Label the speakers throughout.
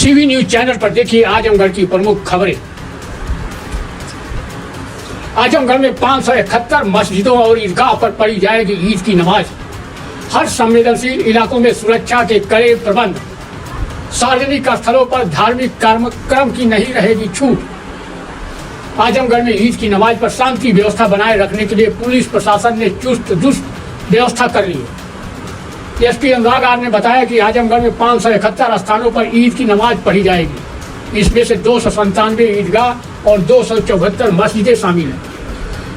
Speaker 1: CV news channel पर देखिए आजमगढ़ की प्रमुख खबरें। आजमगढ़ में 571 मस्जिदों और ईदगाह पर पढ़ी जाएगी ईद की नमाज। हर संवेदनशील इलाकों में सुरक्षा के कड़े प्रबंध। सार्वजनिक स्थलों पर धार्मिक कार्यक्रम की नहीं रहेगी छूट। आजमगढ़ में ईद की नमाज पर शांति व्यवस्था बनाए रखने के लिए पुलिस प्रशासन ने चुस्त दुरुस्त व्यवस्था कर ली है। एसपी अनुराग आर ने बताया कि आजमगढ़ में 571 स्थानों पर ईद की नमाज पढ़ी जाएगी। इसमें से 297 ईदगाह और 274 मस्जिदें शामिल हैं।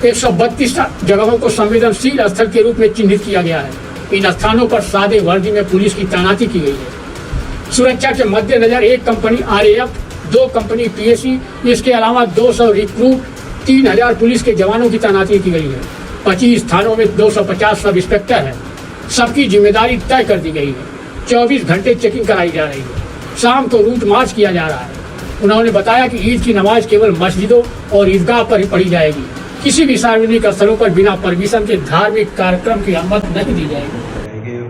Speaker 1: 132 जगहों को संवेदनशील स्थल के रूप में चिन्हित किया गया है। इन स्थानों पर सादे वर्दी में पुलिस की तैनाती की गई है। सुरक्षा के मद्देनजर 1 कंपनी RAF, 2 कंपनी PSC, इसके अलावा 200 रिक्रूट, 3000 पुलिस के जवानों की तैनाती की गई है। 25 स्थानों में 250 सब इंस्पेक्टर हैं। सबकी जिम्मेदारी तय कर दी गई है। 24 घंटे चेकिंग कराई जा रही है। शाम को रूट मार्च किया जा रहा है। उन्होंने बताया कि ईद की नमाज केवल मस्जिदों और ईदगाह पर ही पढ़ी जाएगी। किसी भी सार्वजनिक स्थलों पर बिना परमिशन के धार्मिक कार्यक्रम की अनुमति नहीं दी जाएगी।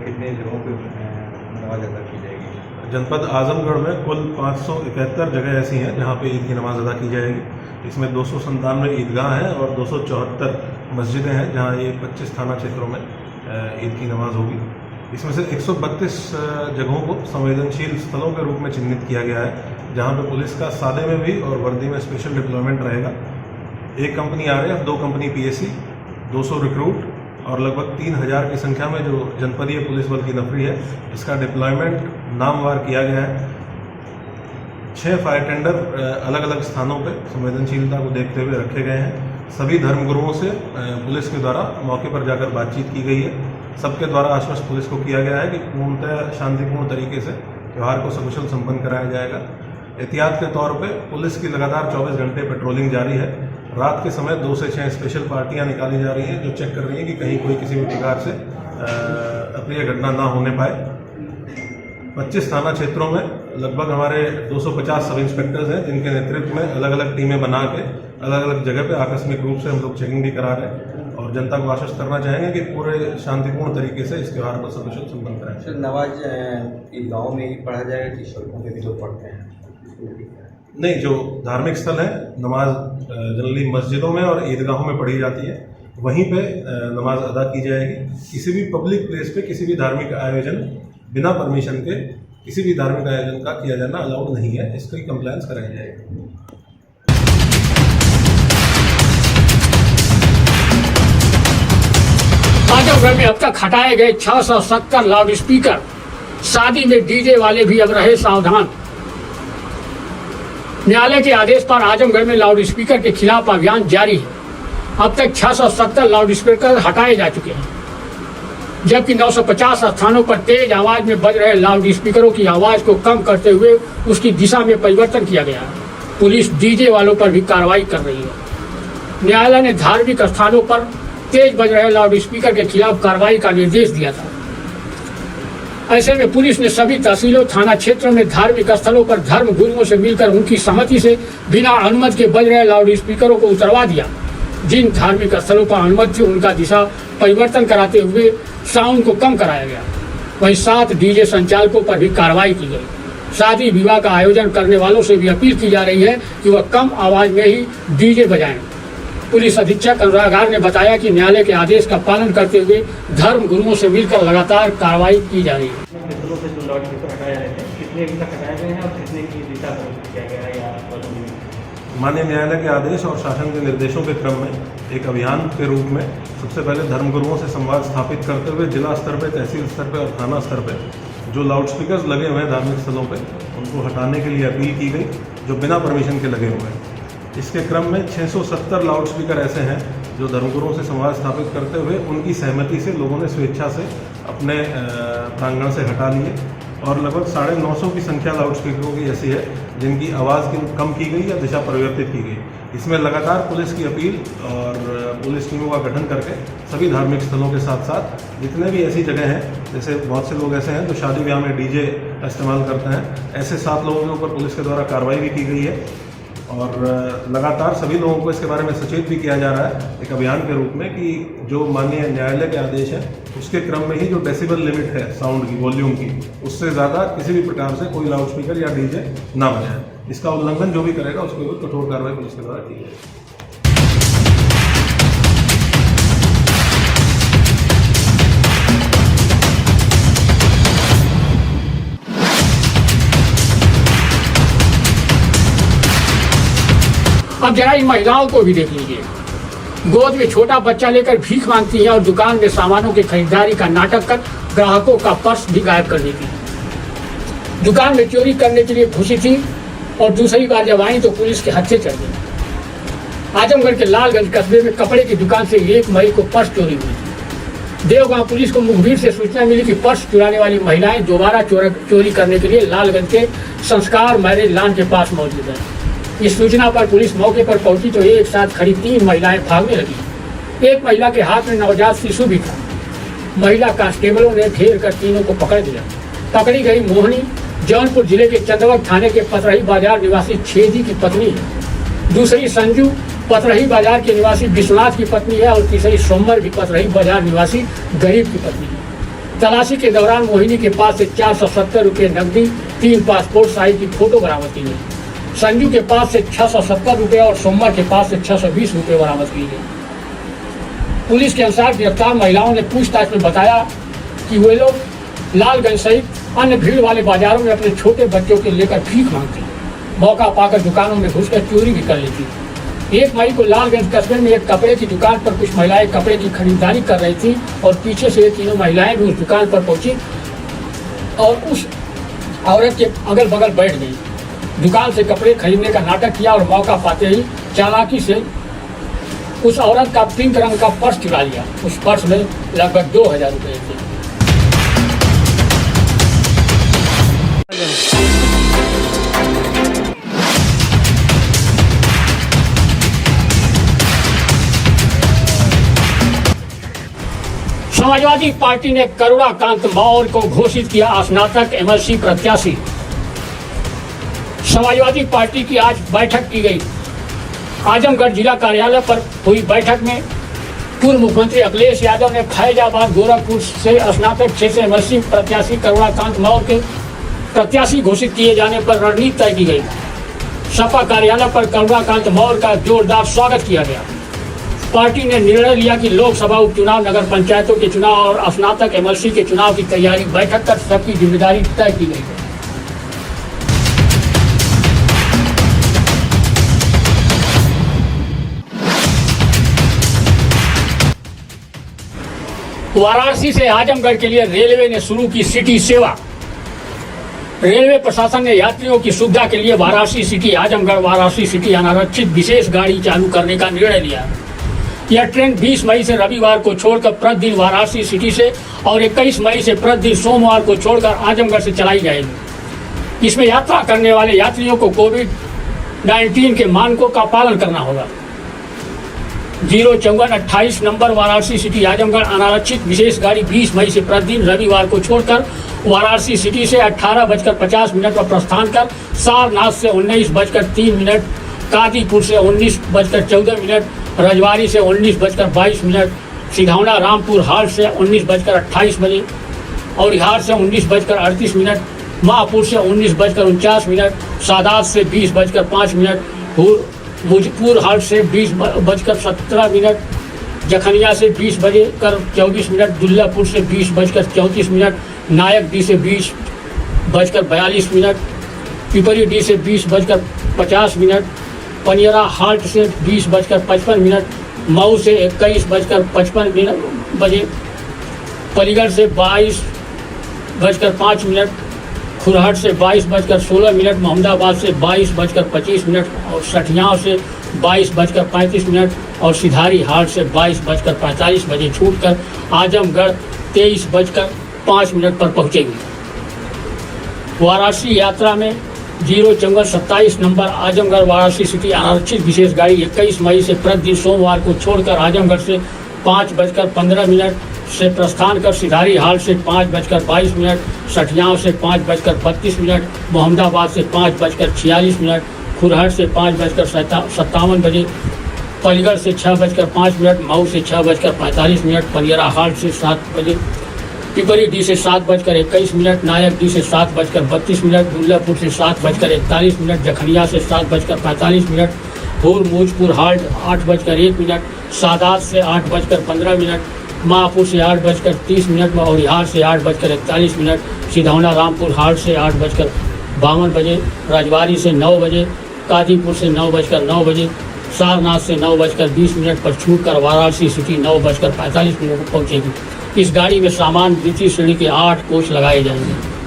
Speaker 2: कितने जगहों पे नमाज अदा की जाएगी? जनपद आजमगढ़ में कुल 571 जगह ऐसी हैं जहाँ पे ईद की नमाज अदा की जाएगी। इसमें 297 ईदगाह हैं और 274 मस्जिदें हैं जहाँ ये 25 थाना क्षेत्रों में ईद की नमाज होगी। इसमें से 132 जगहों को संवेदनशील स्थलों के रूप में चिन्हित किया गया है जहाँ पे पुलिस का सादे में भी और वर्दी में स्पेशल डिप्लॉयमेंट रहेगा। 1 company RAF, 2 company PSC, 200 recruit और लगभग 3000 की संख्या में जो जनपदीय पुलिस बल की नफरी है, इसका डिप्लॉयमेंट नामवार किया गया है। 6 फायर टेंडर अलग अलग स्थानों पर संवेदनशीलता को देखते हुए रखे गए हैं। सभी धर्मगुरुओं से पुलिस के द्वारा मौके पर जाकर बातचीत की गई है। सबके द्वारा आश्वस्त पुलिस को किया गया है कि पूर्णतः शांतिपूर्ण तरीके से त्यौहार को सकुशल संपन्न कराया जाएगा। एहतियात के तौर पे पुलिस की लगातार 24 घंटे पेट्रोलिंग जारी है। रात के समय 2 से 6 स्पेशल पार्टियां निकाली जा रही हैं जो चेक कर रही हैं कि कहीं कोई किसी भी प्रकार से अप्रिय घटना ना होने पाए। 25 थाना क्षेत्रों में लगभग हमारे 250 सब इंस्पेक्टर्स हैं जिनके नेतृत्व में अलग अलग टीमें बना के अलग अलग जगह पे आकस्मिक रूप से हम लोग चेकिंग भी करा रहे हैं और जनता को आश्वस्त करना चाहेंगे कि पूरे शांतिपूर्ण तरीके से इस त्यौहार को सकुशल संपन्न कराएं।
Speaker 3: सर, नमाज ईदगाहों में ही पढ़ा जाएगा कि सड़कों पे भी लोग पढ़ते हैं?
Speaker 2: नहीं, जो धार्मिक स्थल है नमाज जनरली मस्जिदों में और ईदगाहों में पढ़ी जाती है, वहीं पे नमाज अदा की जाएगी। किसी भी पब्लिक प्लेस पे किसी भी धार्मिक आयोजन बिना परमिशन के किसी भी धार्मिक आयोजन का किया जाना अलाउड नहीं है। इसकी कंप्लायंस कराई जाएगी।
Speaker 1: आजमगढ़ में अब तक हटाए गए 670 लाउड स्पीकर। शादी में डीजे वाले भी अब रहे सावधान। न्यायालय के आदेश पर आजमगढ़ में लाउड स्पीकर के खिलाफ अभियान जारी है। अब तक 670 लाउड स्पीकर हटाए जा चुके हैं, जबकि 950 स्थानों पर तेज आवाज में बज रहे लाउड स्पीकरों की आवाज को कम करते हुए उसकी दिशा में परिवर्तन किया गया है। पुलिस डीजे वालों पर भी कार्रवाई कर रही है। न्यायालय ने धार्मिक स्थानों पर तेज बज रहे लाउड स्पीकर के खिलाफ कार्रवाई का निर्देश दिया था। ऐसे में पुलिस ने सभी तहसीलों, थाना क्षेत्रों में धार्मिक स्थलों पर धर्म गुरुओं से मिलकर उनकी सहमति से बिना अनुमति के बज रहे लाउड स्पीकरों को उतरवा दिया। जिन धार्मिक स्थलों पर अनुमति थी उनका दिशा परिवर्तन कराते हुए साउंड को कम कराया गया। वहीं 7 डीजे संचालकों पर भी कार्रवाई की गई। शादी विवाह का आयोजन करने वालों से भी अपील की जा रही है कि वह कम आवाज में ही डीजे बजाएं। पुलिस अधीक्षक अनुराग आर ने बताया कि न्यायालय के आदेश का पालन करते हुए धर्म गुरुओं से मिलकर लगातार कार्रवाई की जा रही है।
Speaker 2: माननीय न्यायालय के आदेश और शासन के निर्देशों के क्रम में एक अभियान के रूप में सबसे पहले धर्मगुरुओं से संवाद स्थापित करते हुए जिला स्तर पर, तहसील स्तर पर और थाना स्तर पर जो लाउड स्पीकर्स लगे हुए हैं धार्मिक स्थलों पर, उनको हटाने के लिए अपील की गई जो बिना परमिशन के लगे हुए हैं। इसके क्रम में 670 लाउड स्पीकर ऐसे हैं जो धर्मगुरुओं से संवाद स्थापित करते हुए उनकी सहमति से लोगों ने स्वेच्छा से अपने प्रांगण से हटा लिए और लगभग 950 की संख्या लाउड स्पीकरों की ऐसी है जिनकी आवाज़ कम की गई या दिशा परिवर्तित की गई। इसमें लगातार पुलिस की अपील और पुलिस टीमों का गठन करके सभी धार्मिक स्थलों के साथ साथ जितने भी ऐसी जगह हैं, जैसे बहुत से लोग ऐसे हैं जो शादी ब्याह में डीजे इस्तेमाल करते हैं, ऐसे 7 लोगों के ऊपर पुलिस के द्वारा कार्रवाई भी की गई है। और लगातार सभी लोगों को इसके बारे में सचेत भी किया जा रहा है एक अभियान के रूप में कि जो माननीय न्यायालय के आदेश है उसके क्रम में ही जो डेसिबल लिमिट है साउंड की, वॉल्यूम की, उससे ज़्यादा किसी भी प्रकार से कोई लाउडस्पीकर या डीजे ना बजाए। इसका उल्लंघन जो भी करेगा उसके ऊपर कठोर कार्रवाई पुलिस के द्वारा की जाएगी।
Speaker 1: अब जरा इन महिलाओं को भी देख लीजिए, गोद में छोटा बच्चा लेकर भीख मांगती हैं और दुकान में सामानों की खरीदारी का नाटक कर ग्राहकों का पर्स भी गायब कर देती है। दुकान में चोरी करने के लिए घुसी थी और दूसरी बार जब आई तो पुलिस के हत्थे चढ़ गई। आजमगढ़ के लालगंज कस्बे में कपड़े की दुकान से 1 मई को पर्स चोरी हुई थी। देवगांव पुलिस को मुखबिर से सूचना मिली कि पर्स चुराने वाली महिलाएं दोबारा चोरी करने के लिए लालगंज के संस्कार मैरिज लॉन के पास मौजूद है। इस सूचना पर पुलिस मौके पर पहुंची तो एक साथ खड़ी 3 महिलाएं भागने लगी। एक महिला के हाथ में नवजात शिशु भी था। महिला कांस्टेबलों ने घेर कर तीनों को पकड़ लिया। पकड़ी गई मोहनी जौनपुर जिले के चंदवक थाने के पतरही बाजार निवासी छेदी की पत्नी है। दूसरी संजू पतरही बाजार के निवासी विश्वनाथ की पत्नी है और तीसरी सोमवार भी पतरही बाजार निवासी गरीब की पत्नी है। तलाशी के दौरान मोहिनी के पास से 470 रुपये नकदी, 3 पासपोर्ट साइज की फोटो बरामद की गई। संजू के पास से 670 रुपये और सोमवार के पास से 620 रुपये बरामद किए गए। पुलिस के अनुसार गिरफ्तार महिलाओं ने पूछताछ में बताया कि वे लोग लालगंज सहित अन्य भीड़ वाले बाजारों में अपने छोटे बच्चों के लेकर भीख मांगती, मौका पाकर दुकानों में घुसकर चोरी भी कर लेती। 1 मई को लालगंज कस्बे में एक कपड़े की दुकान पर कुछ महिलाएं कपड़े की खरीदारी कर रही थी और पीछे से ये तीनों महिलाएं भी उस दुकान पर पहुंची और उस औरत के अगल बगल बैठ गई। दुकान से कपड़े खरीदने का नाटक किया और मौका पाते ही चालाकी से उस औरत का पिंक रंग का पर्स चुरा लिया। उस पर्स में लगभग 2000 रुपये थे। समाजवादी पार्टी ने करुणाकांत मौर्य को घोषित किया स्नातक एमएलसी प्रत्याशी। समाजवादी पार्टी की आज बैठक की गई। आजमगढ़ जिला कार्यालय पर हुई बैठक में पूर्व मुख्यमंत्री अखिलेश यादव ने फैजाबाद गोरखपुर से स्नातक क्षेत्र एमएलसी प्रत्याशी करुणाकांत मौर्य के प्रत्याशी घोषित किए जाने पर रणनीति तय की गई। सपा कार्यालय पर करुणाकांत मौर्य का जोरदार स्वागत किया गया। पार्टी ने निर्णय लिया कि लोकसभा उपचुनाव, नगर पंचायतों के चुनाव और स्नातक एमएलसी के चुनाव की तैयारी बैठक कर सबकी जिम्मेदारी तय की गई है। वाराणसी से आजमगढ़ के लिए रेलवे ने शुरू की सिटी सेवा। रेलवे प्रशासन ने यात्रियों की सुविधा के लिए वाराणसी सिटी आजमगढ़ वाराणसी सिटी अनारक्षित विशेष गाड़ी चालू करने का निर्णय लिया। यह ट्रेन 20 मई से रविवार को छोड़कर प्रतिदिन वाराणसी सिटी से और 21 मई से प्रतिदिन सोमवार को छोड़कर आजमगढ़ से चलाई जाएगी। इसमें यात्रा करने वाले यात्रियों को कोविड-19 के मानकों का पालन करना होगा। 05428 नंबर वाराणसी सिटी आजमगढ़ अनारक्षित विशेष गाड़ी 20 मई से प्रतिदिन रविवार को छोड़कर वाराणसी सिटी से 18:50 पर प्रस्थान कर सारनाथ से 19:03, कादीपुर से 19:14, रजवाड़ी से 19:22, सिधौना रामपुर हाट से 19:28 और हिहार से 19:38, महापुर से 19:49, सादात से 20:05, भोजपुर हाट से 20:17, जखनिया से 20:24, दुल्लापुर से 20:34, नायक डी से 20:42, पिपरी डी से 20:50, पनियरा हाट से 20:55, मऊ से 21:55 बजे, पलीगढ़ से 22:05, खुरहट से 22:16, मोहम्मदाबाद से 22:25 और सठियाव से 22:35 और सिधारी हाट से 22:45 बजे छूटकर आजमगढ़ 23:05 पर पहुंचेगी। वाराणसी यात्रा में 057 नंबर आजमगढ़ वाराणसी सिटी अनारक्षित विशेष गाड़ी 21 मई से प्रतिदिन सोमवार को छोड़कर आजमगढ़ से 5:15 से प्रस्थान कर सिधारी हाट से 5:22, सठियाव से 5:32, मोहम्मदाबाद से 5:46, खुरहट से 5:57 बजे, पलीगढ़ से 6:05, मऊ से 6:45, पनियरा हाट से 7 बजे, पिपरी डी से 7:21, नायक डी से 7:32, दुल्लापुर से 7:41, जखनिया से 7:45, भूर मूजपुर हाल्ट 8:01, सादात से 8:15, महापुर से 8:30, मौरिहार से 8:41, सिधौना रामपुर हाल्ट से 8:52 बजे, रजवाड़ी से 9 बजे, काजीपुर से 9:09 बजे, सारनाथ से 9:20 पर छूटकर वाराणसी सिटी 9:45 पर पहुंचेगी। इस गाड़ी में सामान द्वितीय श्रेणी के 8 कोच लगाए जाएंगे।